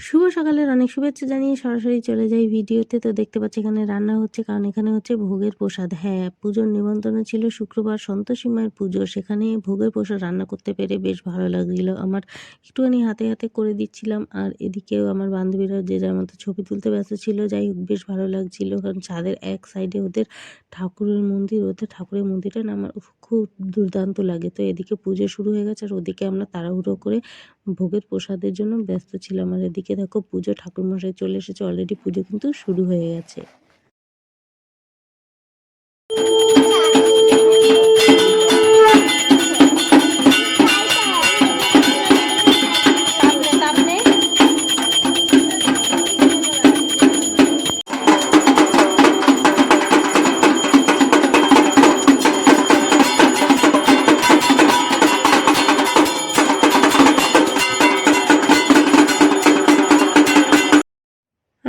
শুভ সকালের অনেক শুভেচ্ছা জানিয়ে সরাসরি চলে যাই ভিডিওতে। তো দেখতে পাচ্ছি এখানে রান্না হচ্ছে, কারণ এখানে হচ্ছে ভোগের প্রসাদ। হ্যাঁ, পুজোর নিমন্ত্রণ ছিল শুক্রবার সন্তোষী মায়ের পুজো। সেখানে ভোগের প্রসাদ রান্না করতে পেরে বেশ ভালো লাগছিল আমার। একটুখানি হাতে হাতে করে দিচ্ছিলাম, আর এদিকেও আমার বান্ধবীরা যে যার মতো ছবি তুলতে ব্যস্ত ছিল। যাই হোক, বেশ ভালো লাগছিল, কারণ ছাদের এক সাইডে ওদের ঠাকুরের মন্দির। ওদের ঠাকুরের মন্দিরটা না আমার খুব দুর্দান্ত লাগে। তো এদিকে পুজো শুরু হয়ে গেছে, আর ওদিকে আমরা তাড়াহুড়ো করে ভোগের প্রসাদের জন্য ব্যস্ত ছিলাম। আর এদিকে দেখো পুজো ঠাকুরমশাই চলে এসেছে, অলরেডি পুজো কিন্তু শুরু হয়ে গেছে।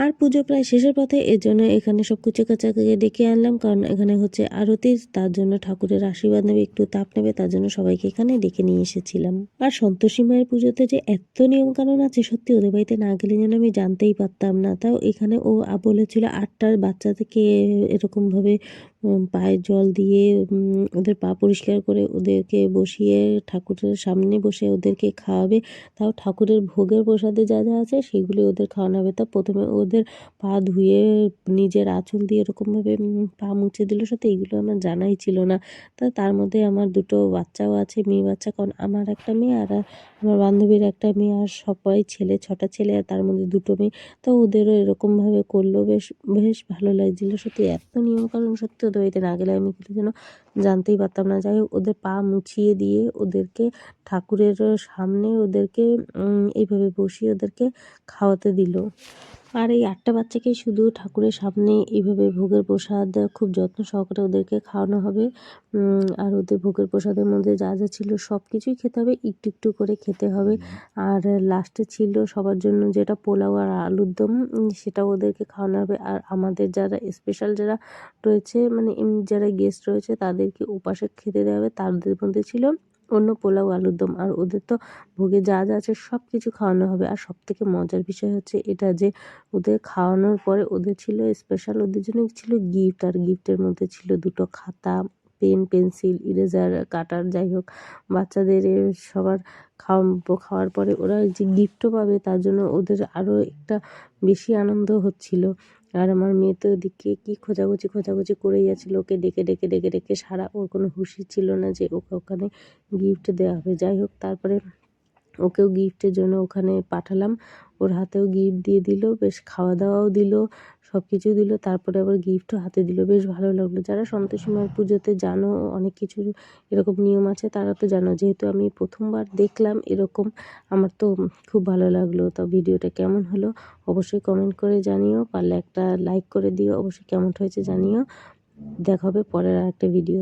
আর পুজো প্রায় শেষের পথে, এর জন্য এখানে সব কুচে-কাচাকে ডেকে আনলাম, কারণ এখানে হচ্ছে আরতি, তার জন্য ঠাকুরের আশীর্বাদ নেবে, একটু তাপ নেবে, তার জন্য সবাইকে এখানে ডেকে নিয়ে এসেছিলাম। আর সন্তোষী মায়ের পুজোতে যে এত নিয়ম কানুন আছে, সত্যি ওদের বাড়িতে না গেলে যেন আমি জানতেই পারতাম না। তাও এখানে ও বলেছিল ৮টার বাচ্চা থেকে এরকমভাবে পায়ে জল দিয়ে ওদের পা পরিষ্কার করে ওদেরকে বসিয়ে ঠাকুরের সামনে বসে ওদেরকে খাওয়াবে। তাও ঠাকুরের ভোগের প্রসাদে যা যা আছে সেগুলি ওদের খাওয়ানো হবে। তা প্রথমে ওদের পা ধুয়ে নিজের আঁচল দিয়ে এরকমভাবে পা মুছে দিল। সত্যি এগুলো আমার জানাই ছিল না। তার মধ্যে আমার দুটো বাচ্চাও আছে, মেয়ে বাচ্চা, কারণ আমার একটা মেয়ে আর আমার বান্ধবীর একটা মেয়ে, আর সবাই ছেলে, ৬টা ছেলে, আর তার মধ্যে দুটো মেয়ে। তো ওদেরও এরকমভাবে করলো, বেশ বেশ ভালো লাগছিল। সত্যি এত নিয়মকানুন, সত্যি ওদের বাড়িতে না গেলে আমি কিছু যেন জানতেই পারতাম না। যাই হোক, ওদের পা মুছিয়ে দিয়ে ওদেরকে ঠাকুরের সামনে ওদেরকে এইভাবে বসিয়ে ওদেরকে খাওয়াতে দিল। আর এই ৮টা বাচ্চাকেই শুধু ঠাকুরের সামনে এইভাবে ভোগের প্রসাদ খুব যত্ন সহকারে ওদেরকে খাওয়ানো হবে। আর ওদের ভোগের প্রসাদের মধ্যে যা যা ছিল সব কিছুই খেতে হবে, একটু একটু করে খেতে হবে। আর লাস্টে ছিল সবার জন্য যেটা পোলাও আর আলুর দম, সেটাও ওদেরকে খাওয়ানো হবে। আর আমাদের যারা স্পেশাল যারা রয়েছে, মানে যারা গেস্ট রয়েছে, তাদেরকে উপাসে খেতে দেওয়া হবে। তাদের মধ্যে ছিল অন্য পোলাও আলুর দম। আর ওদের তো ভোগে যা যা আছে সব কিছু খাওয়ানো হবে। আর সবথেকে মজার বিষয় হচ্ছে এটা যে ওদের খাওয়ানোর পরে ওদের ছিল স্পেশাল, ওদের জন্য ছিল গিফট। আর গিফটের মধ্যে ছিল দুটো খাতা, পেন, পেন্সিল, ইরেজার, কাটার। যাই হোক, বাচ্চাদের সবার খাওয়ার পরে ওরা যে গিফটও পাবে, তার জন্য ওদের আরও একটা বেশি আনন্দ হচ্ছিল। আর আমার মেয়ে তো ওদিকে কি খোঁজাখুঁজি করেই যাচ্ছিলো, ওকে ডেকে সারা, ওর কোনো হুঁশই ছিল না যে ওকে ওখানে গিফট দেওয়া হবে। যাই হোক, তারপরে ওকেও গিফটের জন্য ওখানে পাঠালাম, ওর হাতেও গিফট দিয়ে দিল, বেশ খাওয়া দাওয়াও দিল, সব কিছু দিল, তারপরে আবার গিফটও হাতে দিল। বেশ ভালো লাগলো। যারা সন্তোষী মায়ের পুজোতে জানো অনেক কিছু এরকম নিয়ম আছে, তারা তো জানো। যেহেতু আমি প্রথমবার দেখলাম এরকম, আমার তো খুব ভালো লাগলো। তো ভিডিওটা কেমন হলো অবশ্যই কমেন্ট করে জানিও, পারলে একটা লাইক করে দিও, অবশ্যই কেমন হয়েছে জানিও। দেখা হবে পরের আরেকটা ভিডিও।